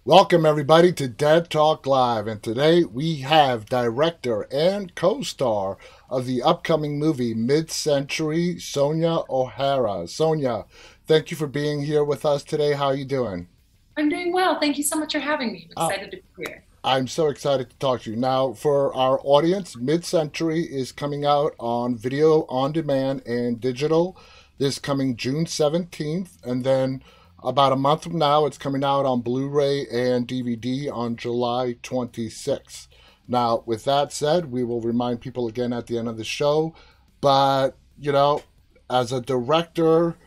Welcome, everybody, to Dead Talk Live. And today we have director and co star of the upcoming movie Mid Century, Sonja O'Hara. Sonja, thank you for being here with us today. How are you doing? I'm doing well. Thank you so much for having me. I'm Uh, excited to be here. I'm so excited to talk to you. Now, for our audience, Mid Century is coming out on video on demand and digital this coming June 17th. And then about a month from now, it's coming out on Blu ray and DVD on July 26th. Now, with that said, we will remind people again at the end of the show. But, as a director,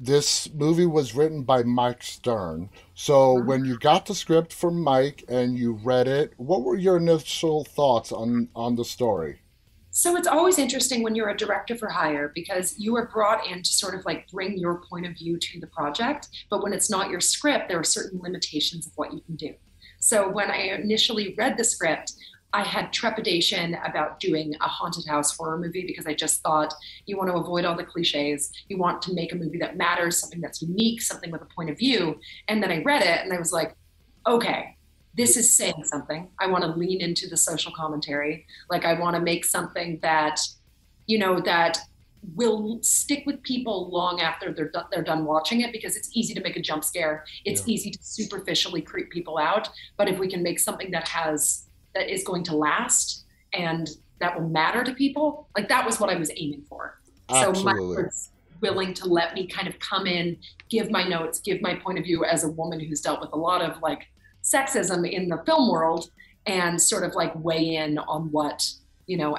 this movie was written by Mike Stern. So when you got the script from Mike and you read it, what were your initial thoughts on the story? So it's always interesting when you're a director for hire because you are brought in to sort of like bring your point of view to the project. But when it's not your script, there are certain limitations of what you can do. So when I initially read the script, I had trepidation about doing a haunted house horror movie because I just thought you want to avoid all the cliches. You want to make a movie that matters, something that's unique, something with a point of view. And then I read it and I was like, okay, this is saying something. I want to lean into the social commentary. Like I want to make something that, that will stick with people long after they're done watching it because it's easy to make a jump scare. It's Yeah, easy to superficially creep people out. But if we can make something that is going to last and that will matter to people, like that was what I was aiming for. So Mike absolutely. was willing to let me kind of come in, give my notes, give my point of view as a woman who's dealt with a lot of like sexism in the film world and sort of like weigh in on what,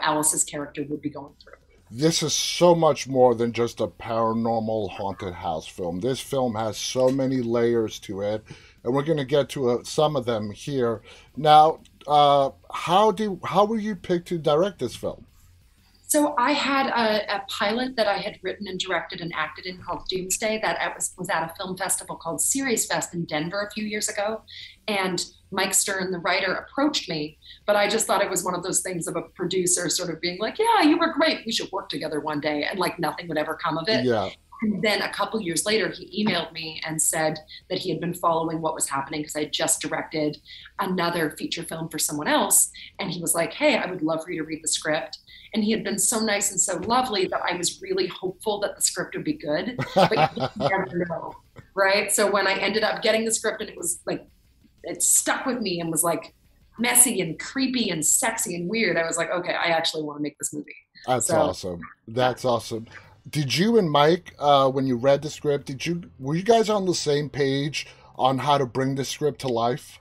Alice's character would be going through. This is so much more than just a paranormal haunted house film. This film has so many layers to it, and we're going to get to some of them here. Now, how were you picked to direct this film? So I had a pilot that I had written and directed and acted in called Doomsday that was at a film festival called Series Fest in Denver a few years ago. And Mike Stern, the writer, approached me, but I just thought it was one of those things of a producer sort of being like, yeah, you were great. We should work together one day. And like nothing would ever come of it. Yeah. And then a couple years later, he emailed me and said that he had been following what was happening because I had just directed another feature film for someone else. And he was like, hey, I would love for you to read the script. And he had been so nice and so lovely that I was really hopeful that the script would be good, but you never know, right? So when I ended up getting the script and it was like, it stuck with me and was like messy and creepy and sexy and weird, I was like, okay, I actually want to make this movie. That's So awesome. yeah. That's awesome. Did you and Mike, when you read the script, were you guys on the same page on how to bring the script to life?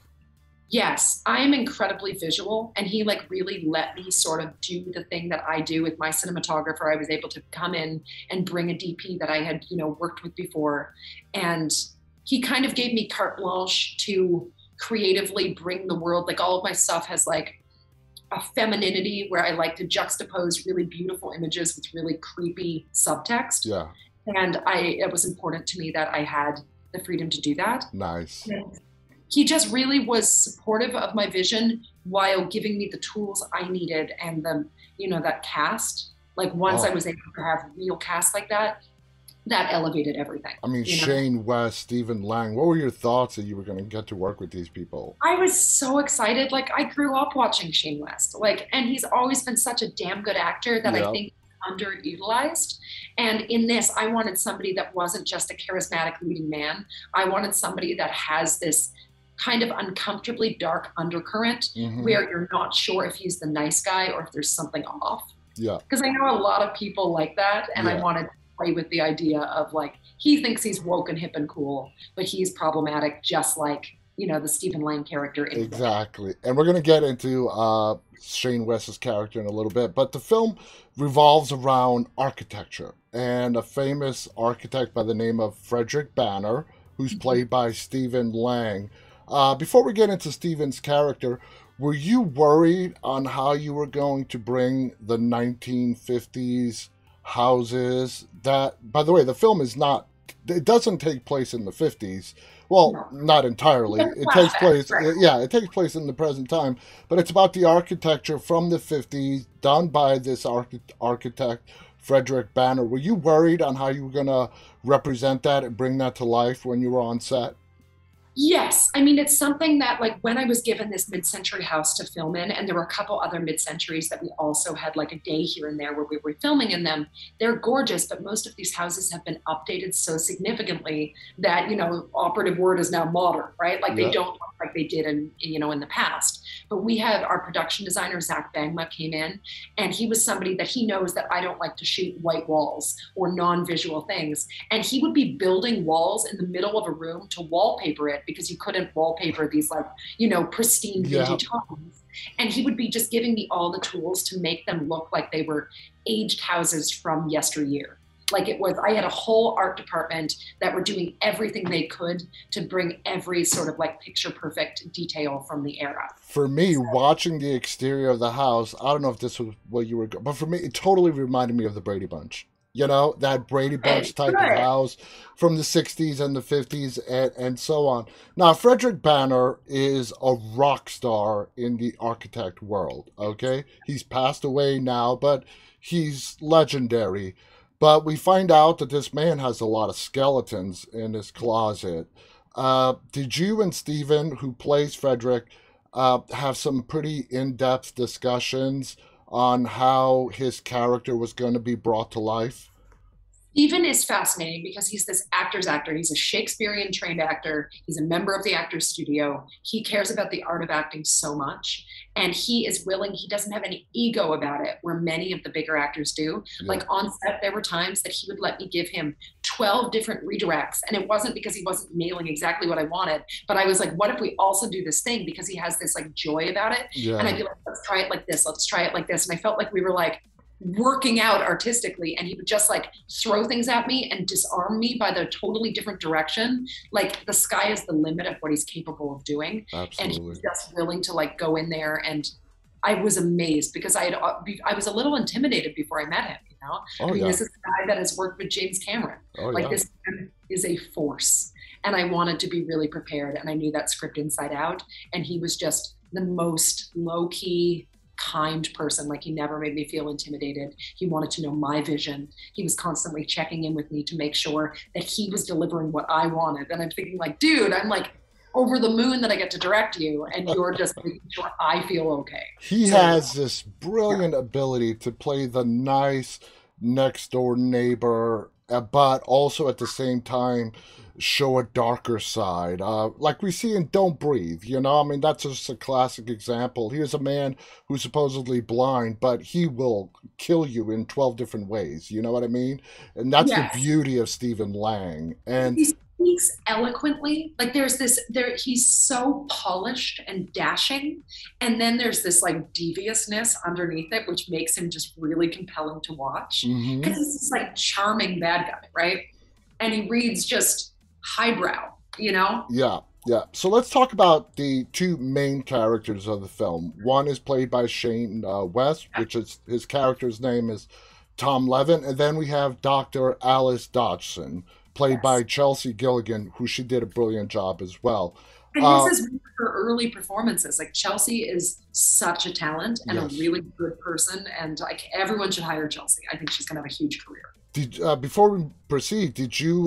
Yes, I am incredibly visual, and he like really let me sort of do the thing that I do with my cinematographer. I was able to come in and bring a DP that I had, worked with before, and he kind of gave me carte blanche to creatively bring the world. Like all of my stuff has like a femininity where I like to juxtapose really beautiful images with really creepy subtext, Yeah, and I it was important to me that I had the freedom to do that. nice. He just really was supportive of my vision while giving me the tools I needed and that cast. Like once I Oh, was able to have real cast like that, that elevated everything, I mean, you know? Shane West, Stephen Lang. What were your thoughts that you were going to get to work with these people? I was so excited. Like I grew up watching Shane West, like, and he's always been such a damn good actor that I Yeah, think underutilized. And in this, I wanted somebody that wasn't just a charismatic leading man. I wanted somebody that has this kind of uncomfortably dark undercurrent hmm, where you're not sure if he's the nice guy or if there's something off. yeah, Because I know a lot of people like that, and I yeah. wanted to play with the idea of like he thinks he's woke and hip and cool, but he's problematic, just like the Stephen Lang character in the book. Exactly. And we're going to get into Shane West's character in a little bit, but the film revolves around architecture and a famous architect by the name of Frederick Banner, who's played by Stephen Lang. Before we get into Stephen's character, were you worried on how you were going to bring the 1950s houses? That, by the way, the film is not, it doesn't take place in the 50s. Well, No, not entirely. it's It takes flashback, place, right? yeah, it takes place in the present time, but it's about the architecture from the 50s done by this architect, Frederick Banner. Were you worried on how you were going to represent that and bring that to life when you were on set? Yes, I mean it's something that like when I was given this mid-century house to film in, and there were a couple other mid-centuries that we also had like a day here and there where we were filming in them. They're gorgeous, but most of these houses have been updated so significantly that operative word is now modern, right? Like they Yeah. don't look like they did in the past. But we had our production designer Zach Bangma came in, and he was somebody that he knows that I don't like to shoot white walls or non-visual things, and he would be building walls in the middle of a room to wallpaper it because you couldn't wallpaper these like pristine Yeah. vintage homes, and he would be just giving me all the tools to make them look like they were aged houses from yesteryear. Like it was, I had a whole art department that were doing everything they could to bring every sort of like picture perfect detail from the era. For me, watching the exterior of the house, I don't know if this was what you were, but for me, it totally reminded me of the Brady Bunch. You know, that Brady Good, Bunch type of good. house from the 60s and the 50s and so on. Now, Frederick Banner is a rock star in the architect world, okay? He's passed away now, but he's legendary. But we find out that this man has a lot of skeletons in his closet. Did you and Steven, who plays Frederick, have some pretty in depth discussions on how his character was going to be brought to life? Stephen is fascinating because he's this actor's actor. He's a Shakespearean trained actor. He's a member of the Actors Studio. He cares about the art of acting so much. And he is willing, he doesn't have any ego about it, where many of the bigger actors do. Yeah. Like on set, there were times that he would let me give him 12 different redirects. And it wasn't because he wasn't nailing exactly what I wanted, but I was like, what if we also do this thing? Because he has this like joy about it. And I'd Yeah. be like, let's try it like this. Let's try it like this. And I felt like we were like, working out artistically, and he would just like throw things at me and disarm me by the totally different direction. Like the sky is the limit of what he's capable of doing, and he's Absolutely. just willing to like go in there. And I was amazed because I was a little intimidated before I met him. I Oh, mean, yeah. this is a guy that has worked with James Cameron. Oh, Like yeah. this man is a force, and I wanted to be really prepared, and I knew that script inside out. And he was just the most low key, kind person. Like he never made me feel intimidated. He wanted to know my vision. He was constantly checking in with me to make sure that he was delivering what I wanted. And I'm thinking like, dude, I'm like over the moon that I get to direct you, and you're just making sure I feel okay. He So has this yeah. brilliant ability to play the nice next door neighbor, but also at the same time show a darker side. Like we see in Don't Breathe, you know? I mean, that's just a classic example. Here's a man who's supposedly blind, but he will kill you in 12 different ways. You know what I mean? And that's the Yes. beauty of Stephen Lang. And He speaks eloquently. Like there's this there he's so polished and dashing. And then there's this like deviousness underneath it, which makes him just really compelling to watch. mhm. Because he's this like charming bad guy, right? And he reads just highbrow, you know? Yeah, yeah. So let's talk about the two main characters of the film. One is played by Shane West, which is his character's name is Tom Levin, and then we have Dr. Alice Dodgson, played by Yes. Chelsea Gilligan, who she did a brilliant job as well. And this Uh, is one of her early performances. Like Chelsea is such a talent and a yes. really good person, and like everyone should hire Chelsea. I think she's gonna have a huge career. Did before we proceed, did you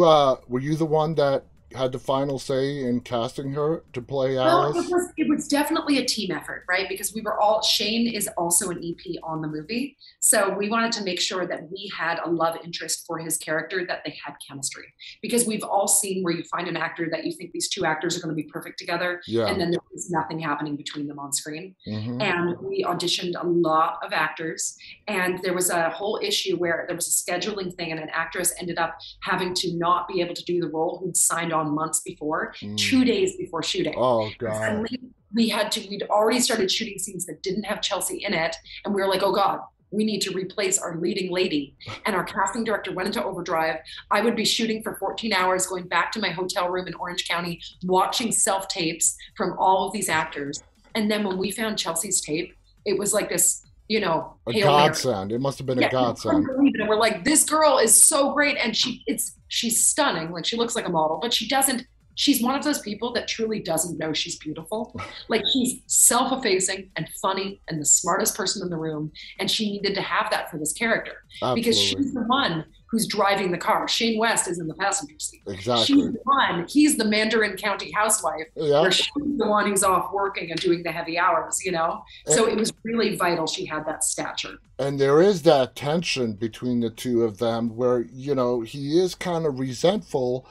were you the one that had the final say in casting her to play Well, Alice? it was definitely a team effort, right? Because we were all Shane is also an EP on the movie. So we wanted to make sure that we had a love interest for his character, that they had chemistry. Because we've all seen where you find an actor that you think these two actors are going to be perfect together, Yeah. and then there's nothing happening between them on screen. Mm-hmm. And we auditioned a lot of actors, and there was a whole issue where there was a scheduling thing, and an actress ended up having to not be able to do the role who'd signed on months before, Mm. 2 days before shooting. Oh And God. suddenly we'd already started shooting scenes that didn't have Chelsea in it. And we were like, oh God, we need to replace our leading lady. And our casting director went into overdrive. I would be shooting for 14 hours, going back to my hotel room in Orange County, watching self tapes from all of these actors. And then when we found Chelsea's tape, it was like this, A Hail Mary. godsend. It must have been a Yeah, we couldn't godsend. believe it. And we're like, this girl is so great. And she's stunning. Like she looks like a model, but she's one of those people that truly doesn't know she's beautiful. Like she's self-effacing and funny and the smartest person in the room. And she needed to have that for this character because Absolutely. she's the one who's driving the car. Shane West is in the passenger seat. She's Exactly. the one, he's the Mandarin County housewife, Yeah. where she's the one who's off working and doing the heavy hours, you know? And, So it was really vital she had that stature. and there is that tension between the two of them where, he is kind of resentful,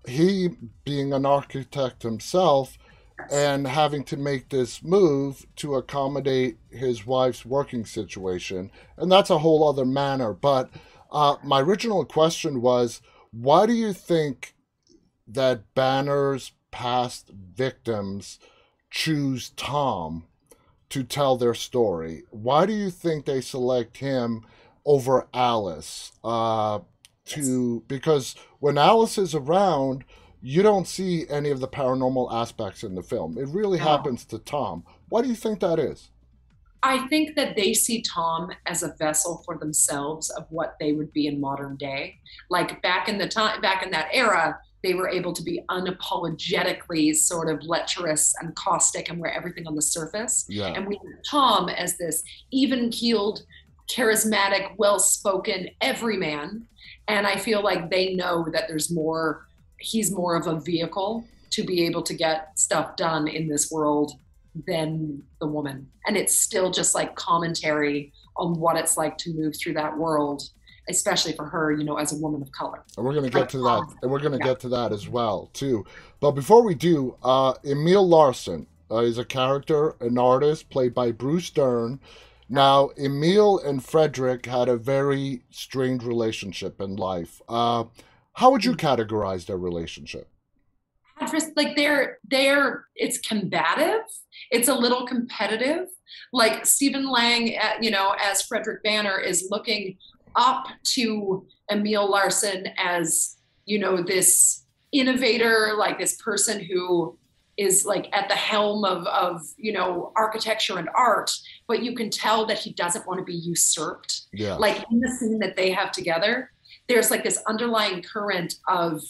he being an architect himself Yes. and having to make this move to accommodate his wife's working situation. And that's a whole other manner. But my original question was, why do you think that Banner's past victims choose Tom to tell their story? Why do you think they select him over Alice? Because when Alice is around, you don't see any of the paranormal aspects in the film. It really No. happens to Tom. Why do you think that is? I think that they see Tom as a vessel for themselves of what they would be in modern day. Like back in the time, back in that era, they were able to be unapologetically sort of lecherous and caustic and wear everything on the surface. Yeah. And we have Tom as this even keeled, charismatic, well spoken everyman. And I feel like they know that there's more, he's more of a vehicle to be able to get stuff done in this world than the woman. And it's still just like commentary on what it's like to move through that world, especially for her, as a woman of color. And we're going to get Like, to that. And we're going to yeah. get to that as well, too. But before we do, Emil Larson is a character, an artist played by Bruce Dern. Now, Emil and Frederick had a very strained relationship in life. How would you categorize their relationship? Like they're it's combative, it's a little competitive. Like Stephen Lang, as Frederick Banner is looking up to Emil Larson as this innovator, like this person who is like at the helm of architecture and art, but you can tell that he doesn't want to be usurped. Yes. Like in the scene that they have together, there's like this underlying current of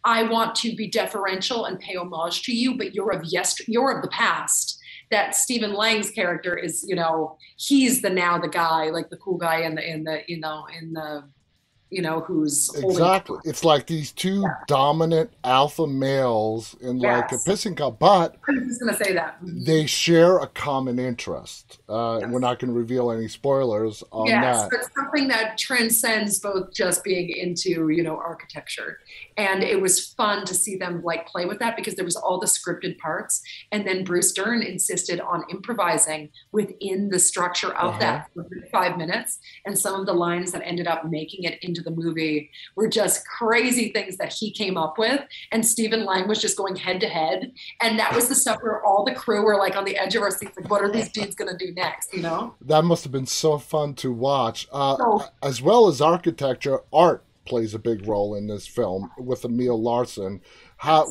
I want to be deferential and pay homage to you, but you're of the past. That Stephen Lang's character is, he's the guy, like the cool guy who's holding. Exactly. It's like these two Yeah. dominant alpha males in like a Yes. pissing cup, but I was just gonna say that. they share a common interest. We're Yes. not going to reveal any spoilers on Yes, that. but something that transcends both just being into, architecture. And it was fun to see them like play with that because there was all the scripted parts. And then Bruce Dern insisted on improvising within the structure of Uh-huh. that for 5 minutes. And some of the lines that ended up making it into the movie were just crazy things that he came up with. And Stephen Lang was just going head to head. And that was the stuff where all the crew were like on the edge of our seats, like, what are these dudes gonna do next? That must have been so fun to watch. So As well as architecture, art plays a big role in this film with Emil Larson.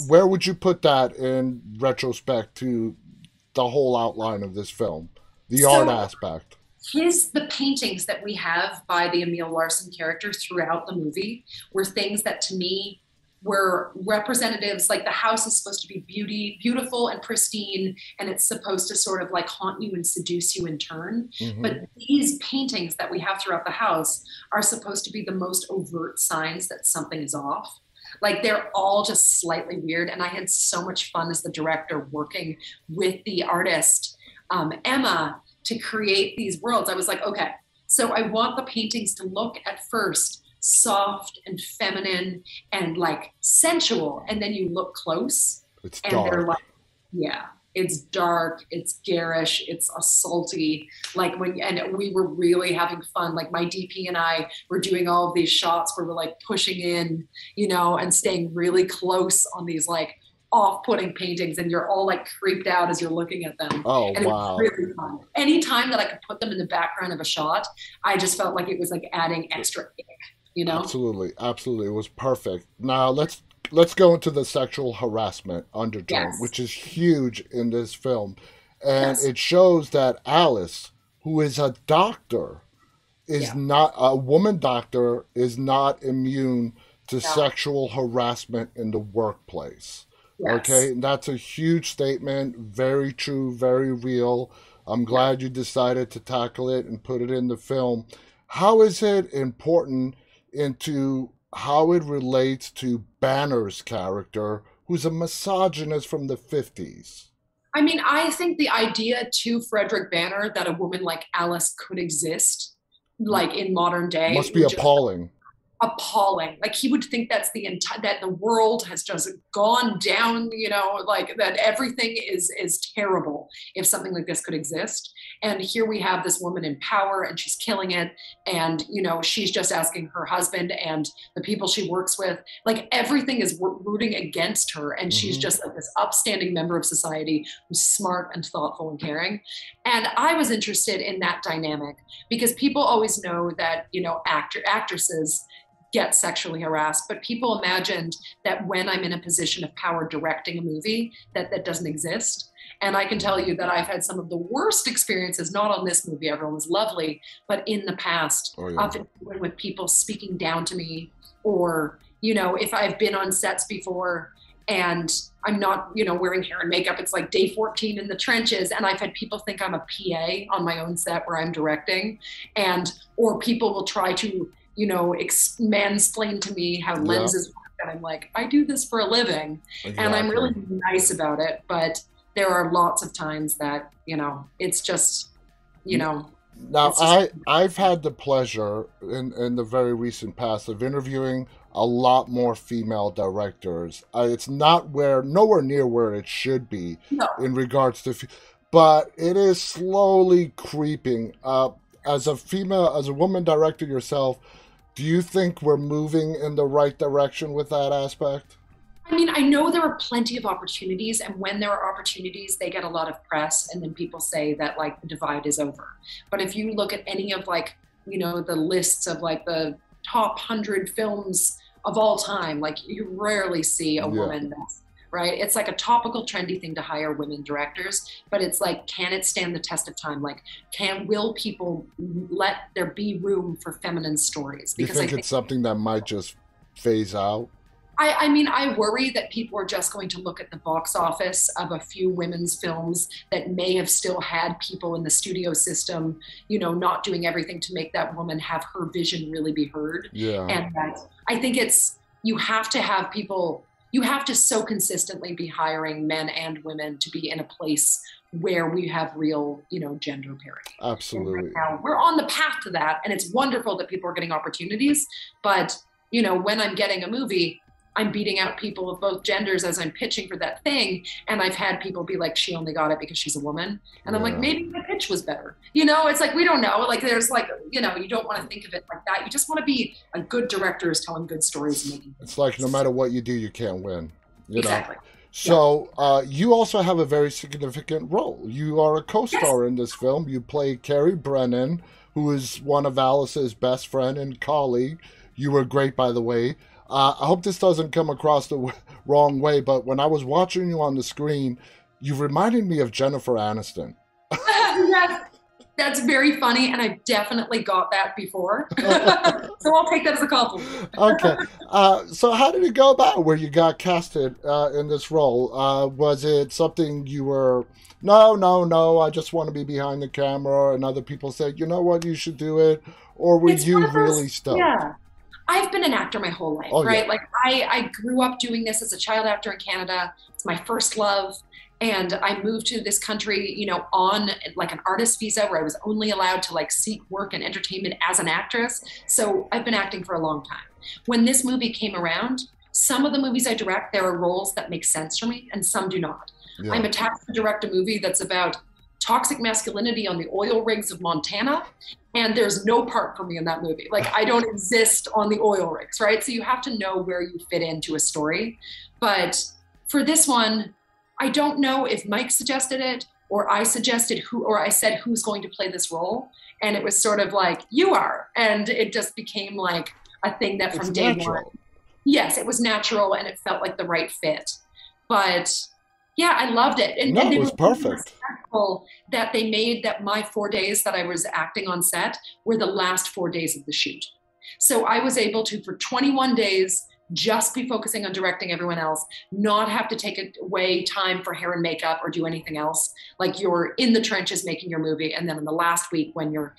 Where would you put that in retrospect to the whole outline of this film? The art so aspect. the paintings that we have by the Emil Larson character throughout the movie were things that to me were representatives. Like the house is supposed to be beautiful and pristine, and it's supposed to sort of like haunt you and seduce you in turn. Hmm. But these paintings that we have throughout the house are supposed to be the most overt signs that something is off. Like they're all just slightly weird. And I had so much fun as the director working with the artist, Emma, to create these worlds. I was like, okay, so I want the paintings to look at first soft and feminine and like sensual. And then you look close It's and they're dark. like, yeah, it's dark, it's garish, it's assaulty. Like and we were really having fun. Like my DP and I were doing all of these shots where we're like pushing in, and staying really close on these like off-putting paintings, and you're all like creeped out as you're looking at them. Oh, And it was wow. really fun. Anytime that I could put them in the background of a shot, I just felt like it was like adding extra ick. Absolutely, absolutely. It was perfect. Now let's go into the sexual harassment undertone, Yes. which is huge in this film. And Yes. it shows that Alice, who is a doctor, is Yeah. not a woman doctor, is not immune to Yeah. sexual harassment in the workplace. Okay, Yes. and that's a huge statement, very true, very real. I'm Yeah. glad you decided to tackle it and put it in the film. How is it important into how it relates to Banner's character, who's a misogynist from the 50s? I mean, I think the idea to Frederick Banner that a woman like Alice could exist, like in modern day, Must be would just appalling. appalling. Like he would think that's the entire that the world has just gone down, like that everything is terrible if something like this could exist. And here we have this woman in power and she's killing it. And she's just asking her husband and the people she works with, like everything is rooting against her. And she's Hmm. just like this upstanding member of society who's smart and thoughtful and caring. And I was interested in that dynamic because people always know that, actresses get sexually harassed, but people imagined that when I'm in a position of power directing a movie, that doesn't exist. And I can tell you that I've had some of the worst experiences, not on this movie, everyone was lovely, but in the past, Oh, yeah. often with people speaking down to me, or, if I've been on sets before and I'm not, wearing hair and makeup, it's like day 14 in the trenches. And I've had people think I'm a PA on my own set where I'm directing. Or people will try to mansplain to me how Yeah, lenses work. And I'm like, I do this for a living. And I'm exactly. really nice about it. But there are lots of times that, it's just, you know, Now, it's just, I've had the pleasure in the very recent past of interviewing a lot more female directors. It's not nowhere near where it should be no. in regards to, but it is slowly creeping. As a female, as a woman director yourself, do you think we're moving in the right direction with that aspect? I mean, I know there are plenty of opportunities, and when there are opportunities, they get a lot of press, and then people say that like the divide is over. But if you look at any of like, the lists of like the top 100 films of all time, like you rarely see a Yeah. woman right? It's like a topical, trendy thing to hire women directors, but it's like, can it stand the test of time? Like, will people let there be room for feminine stories? You Because I think think it's something that might just phase out? I mean, I worry that people are just going to look at the box office of a few women's films that may have still had people in the studio system, not doing everything to make that woman have her vision really be heard. Yeah. And that I think you have to have people, you have to so consistently be hiring men and women to be in a place where we have real, gender parity. And right Absolutely. now we're on the path to that. And it's wonderful that people are getting opportunities. But, when I'm getting a movie, I'm beating out people of both genders as I'm pitching for that thing. And I've had people be like, she only got it because she's a woman. And I'm like, Yeah. maybe my pitch was better. It's like, we don't know. Like, there's like, you don't want to think of it like that. You just want to be a good director is telling good stories and making good It's like no movies. matter what you do, you can't win. You know. Exactly. Yeah. So you also have a very significant role. You are a Yes. co-star in this film. You play Carrie Brennan, who is one of Alice's best friend and colleague. You were great, by the way. I hope this doesn't come across the wrong way, but when I was watching you on the screen, you reminded me of Jennifer Aniston. Yes. That's very funny. And I've definitely got that before. So I'll take that as a compliment. Okay. So how did it go about where you got casted in this role? Was it something you were, no, no, no, I just want to be behind the camera, and other people said, you know what, you should do it? Or were It's you one of really those, stoked? yeah. I've been an actor my whole life, Oh, yeah. right? Like I grew up doing this as a child actor in Canada. It's my first love. And I moved to this country, on like an artist visa where I was only allowed to like seek work and entertainment as an actress. So I've been acting for a long time. When this movie came around, some of the movies I direct, there are roles that make sense for me and some do not. Yeah. I'm attached to direct a movie that's about toxic masculinity on the oil rigs of Montana. And there's no part for me in that movie. Like I don't exist on the oil rigs, right? So you have to know where you fit into a story. But for this one, I don't know if Mike suggested it or I suggested or I said who's going to play this role. And it was sort of like, you are. And it just became like a thing that It's from day one, natural. yes, it was natural and it felt like the right fit. But yeah, I loved it. And No, it they was were really perfect. respectful that they made that my 4 days that I was acting on set were the last 4 days of the shoot. So I was able to, for 21 days, just be focusing on directing everyone else, not have to take away time for hair and makeup or do anything else. Like you're in the trenches making your movie. And then in the last week, when you're,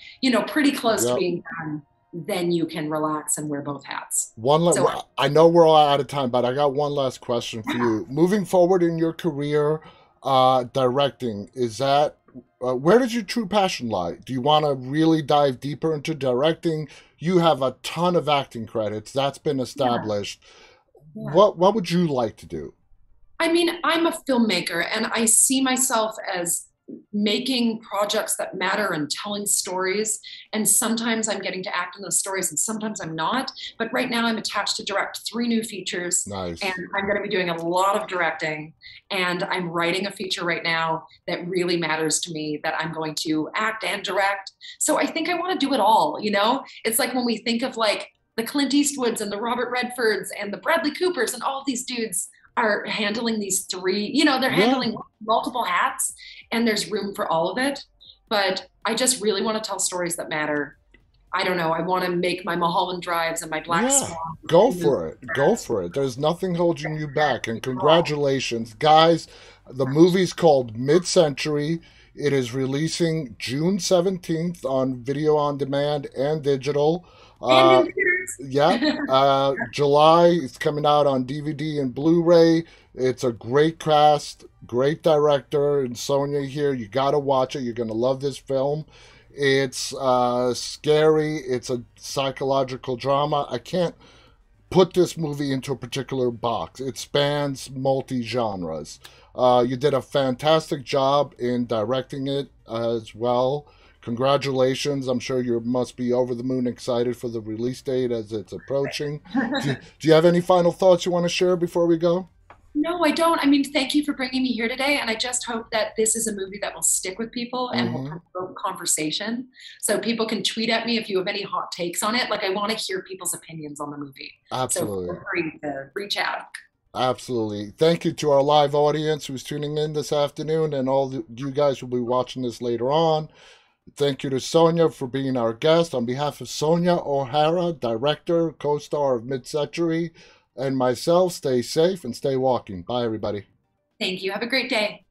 pretty close to Yep. being done, then you can relax and wear both hats. One, So, I know we're all out of time, but I got one last question for yeah. you. Moving forward in your career, directing, is that where does your true passion lie? Do you want to really dive deeper into directing? You have a ton of acting credits. That's been Yeah. established. Yeah. What would you like to do? I mean, I'm a filmmaker and I see myself as making projects that matter and telling stories. And sometimes I'm getting to act in those stories and sometimes I'm not. But right now I'm attached to direct 3 new features and Nice. I'm going to be doing a lot of directing. And I'm writing a feature right now that really matters to me that I'm going to act and direct. So I think I want to do it all, you know? It's like when we think of like the Clint Eastwoods and the Robert Redfords and the Bradley Coopers and all of these dudes are handling these three, they're Yeah. handling multiple hats and there's room for all of it. But I just really want to tell stories that matter. I don't know. I want to make my Mulholland Drives and my Black Yeah, Swan. go for it. Go for it. There's nothing holding you back. And congratulations, guys. The movie's called Mid Century. It is releasing June 17th on video on demand and digital. And Uh, in theaters. yeah, July, it's coming out on DVD and Blu ray. It's a great cast, great director, and Sonja here. You got to watch it. You're going to love this film. It's scary. It's a psychological drama. I can't put this movie into a particular box. It spans multi genres. You did a fantastic job in directing it as well. Congratulations. I'm sure you must be over the moon excited for the release date as it's approaching. Do you have any final thoughts you want to share before we go? No, I don't. I mean, thank you for bringing me here today. And I just hope that this is a movie that will stick with people and will Hmm. provoke conversation. So people can tweet at me if you have any hot takes on it. Like, I want to hear people's opinions on the movie. So Absolutely. feel free to reach out. Absolutely. Thank you to our live audience who's tuning in this afternoon and all you guys will be watching this later on. Thank you to Sonja for being our guest. On behalf of Sonja O'Hara, director, co star of Mid Century, and myself, stay safe and stay walking. Bye, everybody. Thank you. Have a great day.